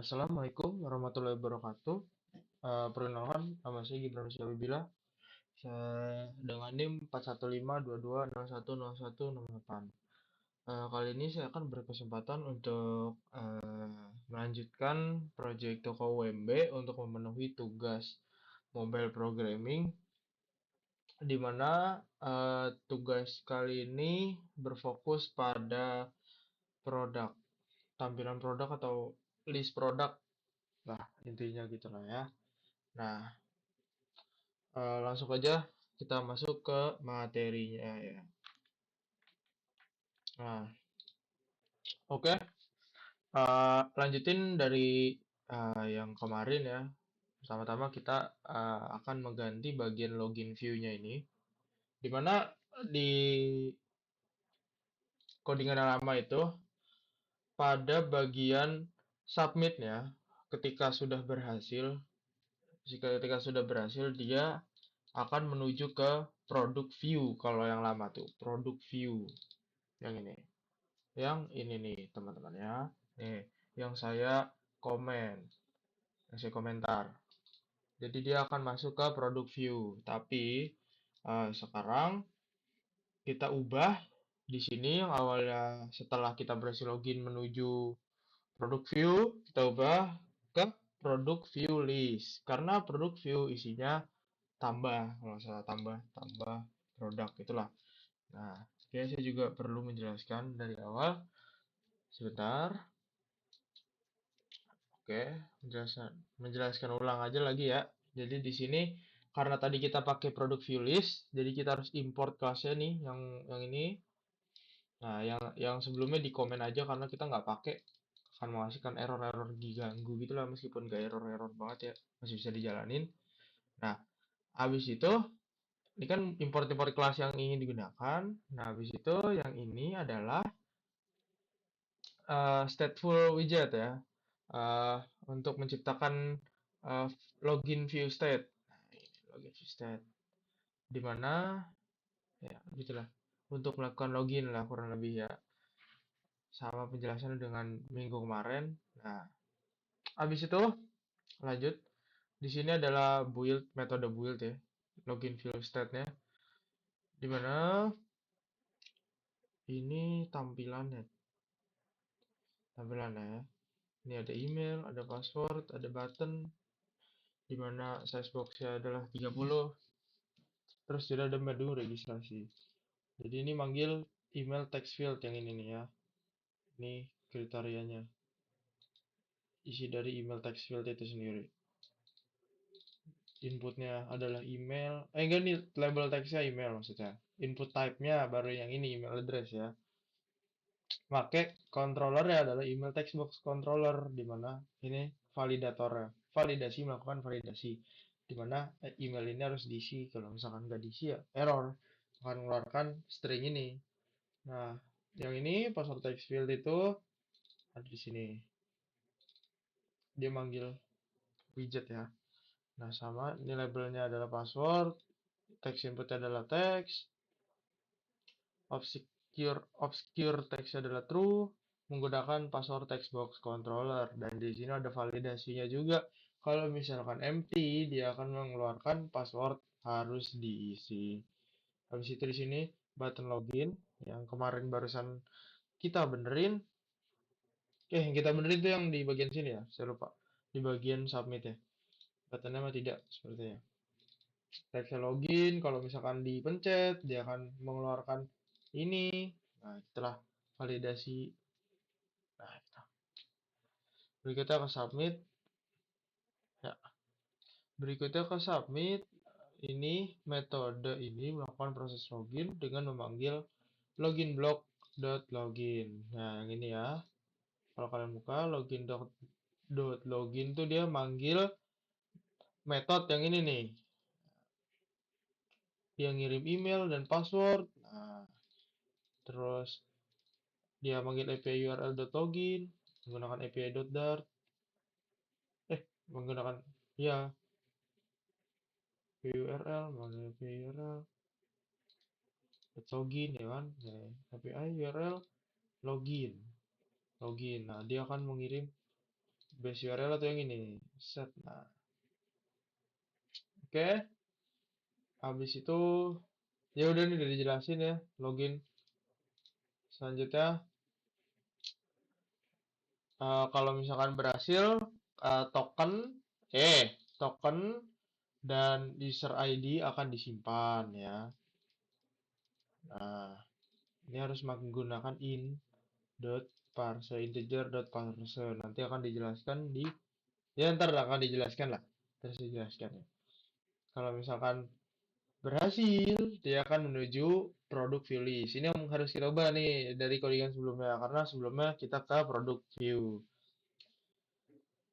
Assalamualaikum warahmatullahi wabarakatuh. Perkenalkan, nama saya Gibran Syabibila. Saya dengan NIM 41522010168. Kali ini saya akan berkesempatan untuk melanjutkan proyek toko UMB untuk memenuhi tugas mobile programming, di mana tugas kali ini berfokus pada produk, tampilan produk atau list produk lah intinya gitu lah ya. Nah, langsung aja kita masuk ke materinya ya. Nah, oke. Lanjutin dari yang kemarin ya. Pertama-tama kita akan mengganti bagian login view-nya ini, dimana di codingan yang lama itu pada bagian submit-nya, ketika sudah berhasil dia akan menuju ke produk view. Kalau yang lama tuh produk view yang ini. Yang ini nih teman-teman ya. Nih, yang saya komen, yang saya komentar. Jadi dia akan masuk ke produk view. Tapi sekarang kita ubah di sini yang awalnya setelah kita berhasil login menuju produk view, kita ubah ke produk view list. Karena produk view isinya tambah, kalau salah tambah produk itulah. Nah, oke, saya juga perlu menjelaskan dari awal. Sebentar. Oke, menjelaskan ulang aja lagi ya. Jadi di sini karena tadi kita pakai produk view list, jadi kita harus import kelasnya nih yang ini. Nah, yang sebelumnya di komen aja karena kita nggak pakai, akan menghasilkan error-error diganggu gitu lah, meskipun nggak error-error banget ya, masih bisa dijalanin. Nah, habis itu ini kan import-import kelas yang ingin digunakan. Nah, habis itu yang ini adalah stateful widget ya, uh, untuk menciptakan uh, login view state. Nah, ini login view state, di mana ya gitulah, untuk melakukan login lah kurang lebih ya, sama penjelasan dengan minggu kemarin. Nah, habis itu lanjut. Di sini adalah metode build ya, login view state-nya, di mana ini tampilannya ya. Ini ada email, ada password, ada button, di mana size box-nya adalah 30. Terus tidak ada menu registrasi. Jadi ini manggil email text field yang ini nih ya. Ini kriterianya. Isi dari email text field itu sendiri. Inputnya adalah email. Enggak nih, label teksnya email maksudnya. Input type-nya baru yang ini email address ya. Pakai controllernya adalah email text box controller, di mana ini validatornya. Melakukan validasi. Di mana email ini harus diisi. Kalau misalkan nggak diisi ya error. Akan mengeluarkan string ini. Nah, yang ini password text field itu ada di sini. Dia manggil widget ya. Nah, sama ini labelnya adalah password, text inputnya adalah text, obscure text adalah true, menggunakan password text box controller, dan di sini ada validasinya juga. Kalau misalkan empty, dia akan mengeluarkan password harus diisi. Habis itu di sini button login yang kemarin barusan kita benerin. Yang kita benerin itu yang di bagian sini ya, saya lupa. Di bagian submit ya. Buttonnya mah tidak sepertinya. Teksnya login, kalau misalkan dipencet, dia akan mengeluarkan ini. Nah, setelah validasi. Nah, kita. Berikutnya ke submit. Ya, berikutnya ke submit. Ini metode ini melakukan proses login dengan memanggil login block.login. Nah, yang ini ya. Kalau kalian buka login.login tuh dia manggil metode yang ini nih. Dia ngirim email dan password. Nah, terus dia manggil API URL.login menggunakan API.dart. Menggunakan ya API URL, manggil API URL login ya kan. Nah, API URL login. Login. Nah, dia akan mengirim base URL atau yang ini. Set. Nah, oke. Habis itu ya udah nih udah dijelasin ya, login. Selanjutnya kalau misalkan berhasil token token dan user ID akan disimpan ya. Nah, ini harus menggunakan integer.parse. Nanti akan dijelaskan di ya ntar akan dijelaskan lah. Terus dijelaskan ya. Kalau misalkan berhasil, dia akan menuju produk view list. Ini yang harus kita ubah nih dari codingan sebelumnya karena sebelumnya kita ke produk view.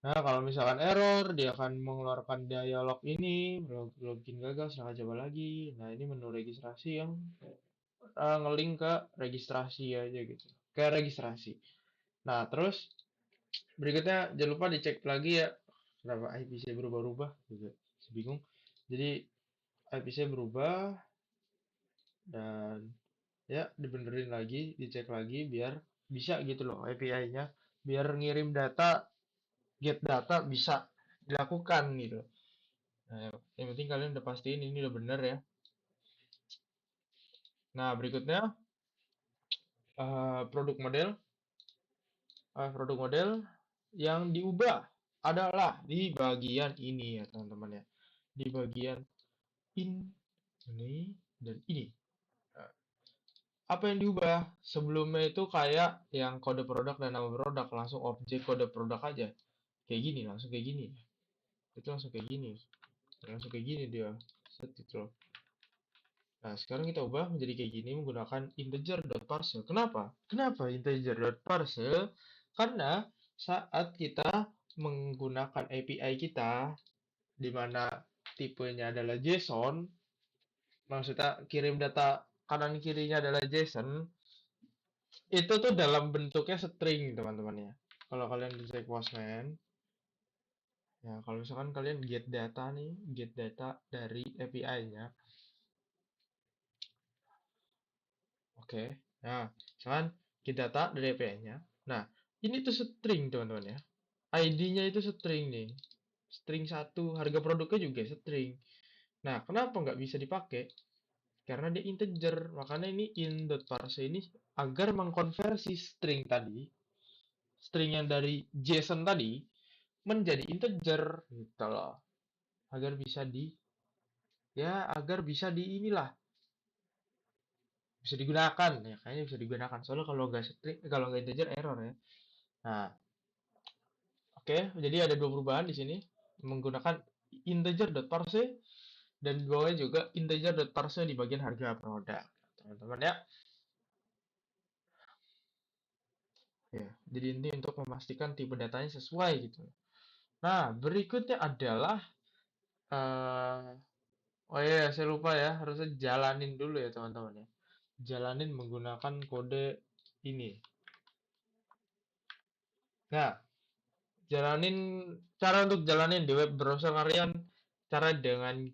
Nah, kalau misalkan error, dia akan mengeluarkan dialog ini, login gagal, silahkan coba lagi. Nah, ini menu registrasi yang ngelink ke registrasi aja gitu. Ke registrasi. Nah, terus berikutnya jangan lupa dicek lagi ya. Kenapa IP saya berubah-ubah juga. Bingung. Jadi IP saya berubah dan ya dibenerin lagi, dicek lagi biar bisa gitu loh API-nya. Biar ngirim data, get data bisa dilakukan gitu. Nah, yang penting kalian udah pastiin ini udah bener ya. Nah, berikutnya produk model. Produk model yang diubah adalah di bagian ini ya teman-teman ya. Di bagian ini dan ini. Nah, apa yang diubah? Sebelumnya itu kayak yang kode produk dan nama produk langsung objek kode produk aja. Kayak gini, langsung kayak gini. Itu langsung kayak gini. Langsung kayak gini dia. Set gitu loh. Nah, sekarang kita ubah menjadi kayak gini menggunakan integer.parse. Kenapa? Kenapa integer.parse? Karena saat kita menggunakan API kita, di mana tipenya adalah JSON, maksudnya kirim data kanan kirinya adalah JSON, itu tuh dalam bentuknya string teman-teman ya. Kalau kalian cek Postman, ya kalau misalkan kalian get data nih, get data dari API-nya, oke. Nah, misalkan get data dari API-nya. Nah, ini tuh string teman-teman ya. ID-nya itu string nih. String satu, harga produknya juga string. Nah, kenapa nggak bisa dipakai? Karena dia integer. Makanya ini in.parse ini agar mengkonversi string tadi, string yang dari JSON tadi, menjadi integer gitu loh. Agar bisa agar bisa di inilah, bisa digunakan ya, kayaknya bisa digunakan. Soalnya kalau nggak string, kalau nggak integer error ya. Nah, oke, jadi ada dua perubahan di sini menggunakan integer.parse dan di bawahnya juga integer.parse di bagian harga produk. Teman-teman ya. Ya, jadi ini untuk memastikan tipe datanya sesuai gitu. Nah, berikutnya adalah eh oh iya, saya lupa ya, harusnya jalanin dulu ya teman-teman ya. Jalanin menggunakan kode ini. Nah, jalanin cara untuk jalanin di web browser kalian, cara dengan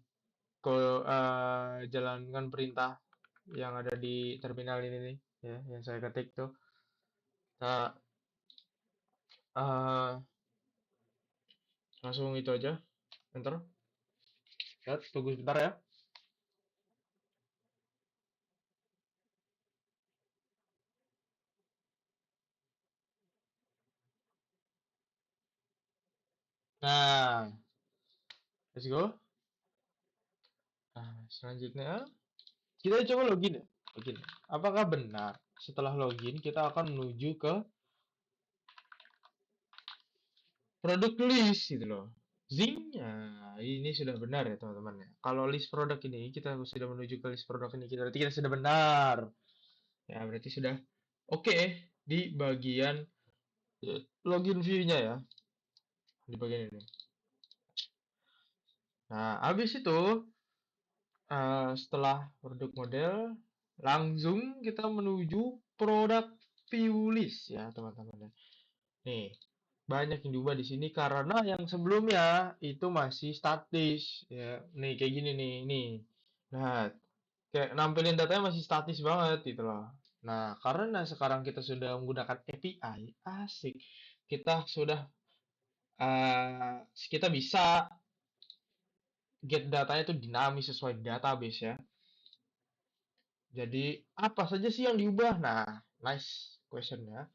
jalankan perintah yang ada di terminal ini nih ya, yang saya ketik tuh. Nah, eh langsung itu aja, enter. Lihat, tunggu sebentar ya. Nah, let's go. Nah, selanjutnya kita coba login ya. Login. Apakah benar setelah login kita akan menuju ke produk list gitu loh. Zing, nah, ini sudah benar ya teman-teman ya. Kalau list produk ini kita sudah menuju ke list produk ini, berarti kita sudah benar. Ya, berarti sudah oke di bagian login view-nya ya. Di bagian ini. Nah, habis itu setelah produk model, langsung kita menuju produk view list ya teman-teman ya. Nih, banyak yang diubah di sini karena yang sebelumnya itu masih statis ya. Nih kayak gini nih. Nah, kayak nampilin datanya masih statis banget gitu loh. Nah, karena sekarang kita sudah menggunakan API, asik. Kita sudah kita bisa get datanya itu dinamis sesuai database ya. Jadi apa saja sih yang diubah? Nah, nice question ya.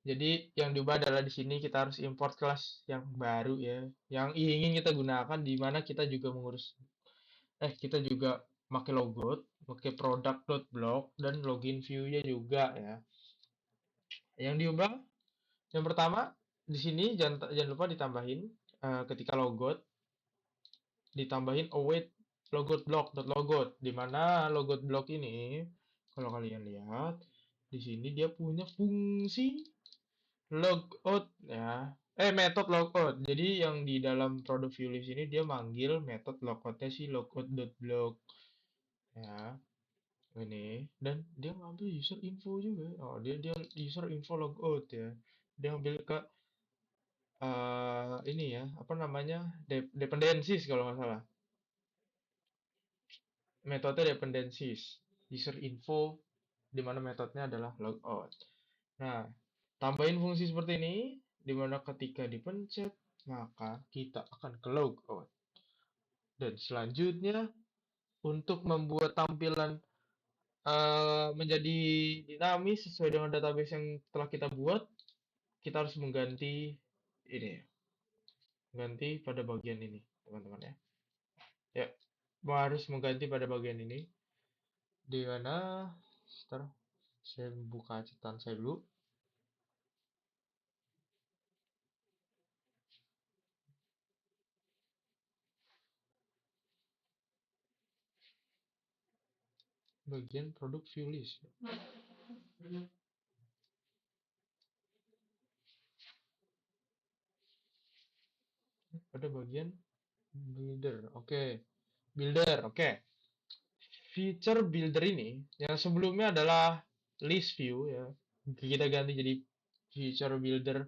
Jadi yang diubah adalah di sini kita harus import kelas yang baru ya, yang ingin kita gunakan di mana kita juga kita juga pakai logout, pakai product.block dan login view-nya juga ya. Yang diubah yang pertama di sini jangan lupa ditambahin ketika logout ditambahin await logout block dot logout di mana logout block ini kalau kalian lihat di sini dia punya fungsi logout ya metode logout jadi yang di dalam produk view list ini dia manggil metode logoutnya si logout dot block ya ini dan dia ngambil user info juga dia dia user info logout ya dia ambil ke ini ya apa namanya dependencies kalau nggak salah metode dependencies user info di mana metodenya adalah logout. Nah, tambahin fungsi seperti ini di mana ketika dipencet maka kita akan ke logout. Dan selanjutnya untuk membuat tampilan menjadi dinamis sesuai dengan database yang telah kita buat, kita harus mengganti ini ya, ganti pada bagian ini, teman-teman ya. Ya, harus mengganti pada bagian ini di mana sebentar saya buka catatan saya dulu. Bagian produk view list. Pada bagian builder. Oke. Builder. Oke. Feature builder ini yang sebelumnya adalah list view ya. Kita ganti jadi feature builder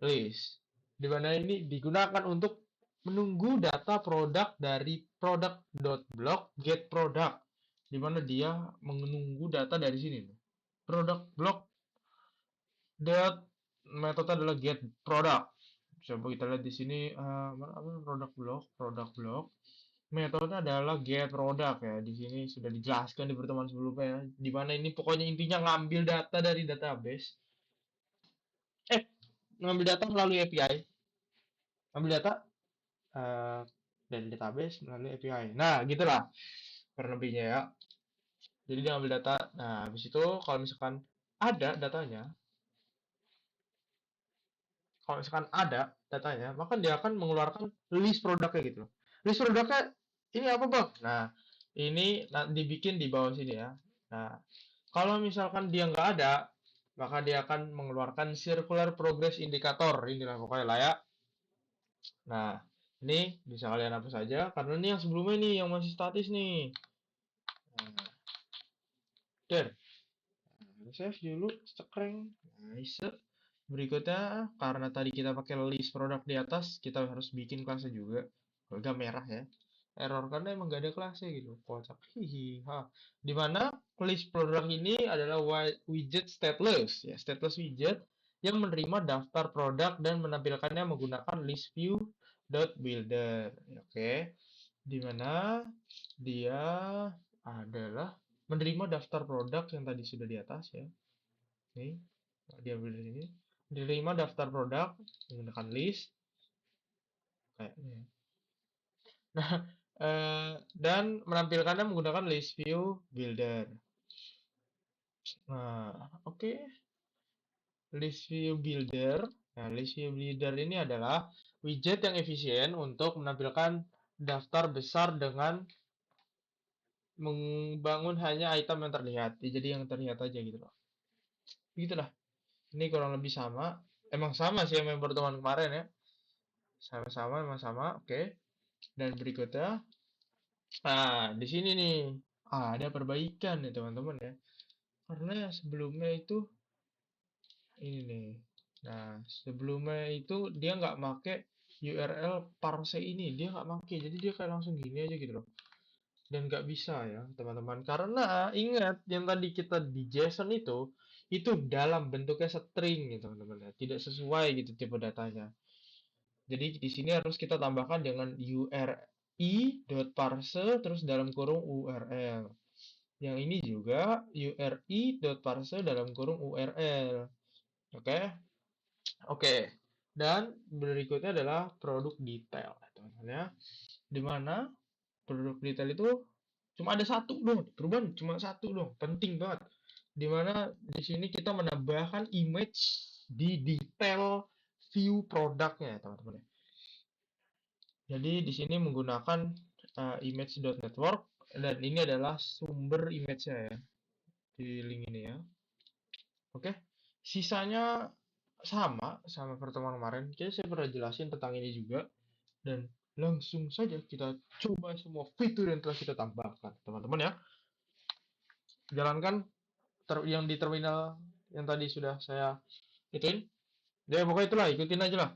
list. Di mana ini digunakan untuk menunggu data produk dari product.block get product. Di mana dia menunggu data dari sini. Product block dot metode adalah get product. Coba kita lihat di sini produk block metode adalah get product ya. Di sini sudah dijelaskan di pertemuan sebelumnya ya. Di mana ini pokoknya intinya ngambil data dari database. Ngambil data melalui API. Ngambil data eh, dari database melalui API. Nah, gitulah kurang lebihnya ya. Jadi dia ngambil data. Nah, habis itu kalau misalkan ada datanya, kalau misalkan ada datanya, maka dia akan mengeluarkan list produknya gitu. List produknya ini apa bang? Nah, ini dibikin di bawah sini ya. Nah, kalau misalkan dia nggak ada, maka dia akan mengeluarkan circular progress indicator. Inilah pokoknya lah ya. Nah, ini bisa kalian hapus saja karena ini yang sebelumnya nih yang masih statis nih. Nah, dan save dulu, cekreng. Nice. Berikutnya, karena tadi kita pakai list produk di atas, kita harus bikin kelasnya juga. Agak merah ya. Error karena emang gak ada kelasnya gitu. Kocak. Hihi. Ha. Dimana list produk ini adalah widget stateless. Ya, stateless widget yang menerima daftar produk dan menampilkannya menggunakan list view builder. Oke. Dimana dia adalah menerima daftar produk yang tadi sudah di atas ya. Nih, diambil dari sini. Diterima daftar produk menggunakan list kayaknya. Nah, dan menampilkannya menggunakan list view builder. Nah, oke. List view builder. Nah, list view builder ini adalah widget yang efisien untuk menampilkan daftar besar dengan membangun hanya item yang terlihat. Jadi yang terlihat aja gitu loh. Begitulah. Ini kurang lebih sama. Emang sama sih yang pertemuan kemarin ya. Sama-sama, emang sama. Oke. Dan berikutnya, nah di sini nih ada perbaikan nih teman-teman ya. Karena sebelumnya itu ini nih. Nah sebelumnya itu dia nggak make URL parse ini, dia nggak make. Jadi dia kayak langsung gini aja gitu loh. Dan nggak bisa ya teman-teman. Karena ingat yang tadi kita di JSON itu dalam bentuknya string gitu teman-teman ya. Tidak sesuai gitu tipe datanya. Jadi di sini harus kita tambahkan dengan URI.parse terus dalam kurung URL. Yang ini juga URI.parse dalam kurung URL. Oke? Oke. Dan berikutnya adalah produk detail, teman-teman ya. Di mana produk detail itu cuma ada satu dong, perubahan cuma satu dong, penting banget. Dimana di sini kita menambahkan image di detail view produknya, teman-teman. Jadi di sini menggunakan image.network dan ini adalah sumber image-nya ya di link ini ya. Oke, sisanya sama pertemuan kemarin. Kayaknya saya pernah jelasin tentang ini juga dan langsung saja kita coba semua fitur yang telah kita tambahkan, teman-teman ya. Jalankan yang di terminal yang tadi sudah saya ituin. Ya pokoknya itulah, ikutin aja lah.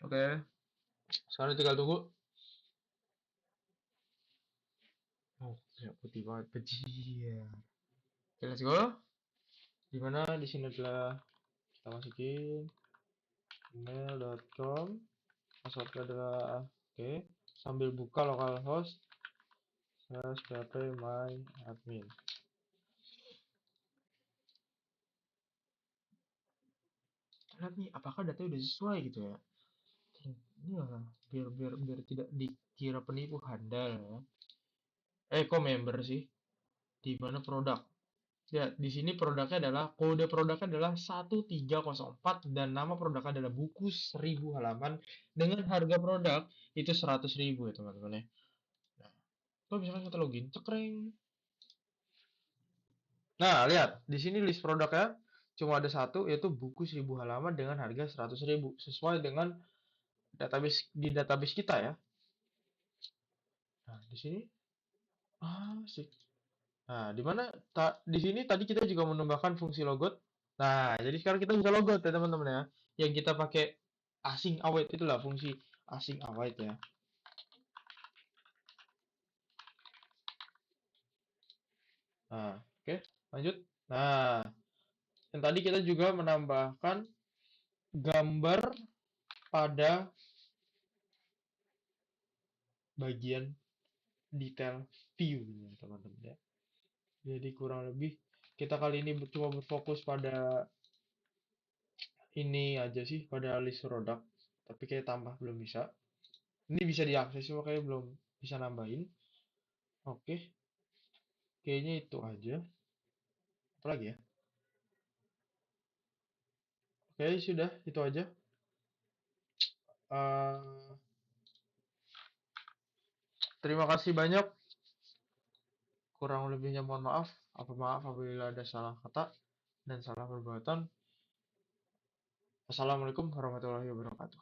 Oke, sekarang tinggal tunggu. Oh, ya putih banget, kecil. Oke, let's go. Dimana di sini adalah kita masukin email.com, passwordnya adalah oke, sambil buka localhost /pp my admin. Lihat nih, apakah datanya udah sesuai gitu ya? Ya, biar tidak dikira penipu handal ya. Kok member sih? Di mana produk? Ya, di sini produknya adalah kode produknya adalah 1304 dan nama produknya adalah buku 1000 halaman dengan harga produk itu 100.000 ya teman-teman ya. Nah, kalau misalkan kita login, cekreng. Nah, lihat di sini list produknya cuma ada satu yaitu buku 1000 halaman dengan harga 100.000 sesuai dengan database kita ya. Nah, di sini sih. Nah, di mana di sini tadi kita juga menambahkan fungsi logout. Nah, jadi sekarang kita bisa logout ya teman-teman ya. Yang kita pakai asing await itulah fungsi asing await ya. Nah, oke, lanjut. Nah, yang tadi kita juga menambahkan gambar pada bagian detail view teman-teman ya. Jadi kurang lebih kita kali ini cuma berfokus pada ini aja sih, pada list produk. Tapi kayak tambah belum bisa. Ini bisa diakses cuma kayak belum bisa nambahin. Oke, kayaknya itu aja. Apa lagi ya? Oke, sudah itu aja. Eh, terima kasih banyak. Kurang lebihnya mohon maaf. Maaf apabila ada salah kata dan salah perbuatan. Assalamualaikum warahmatullahi wabarakatuh.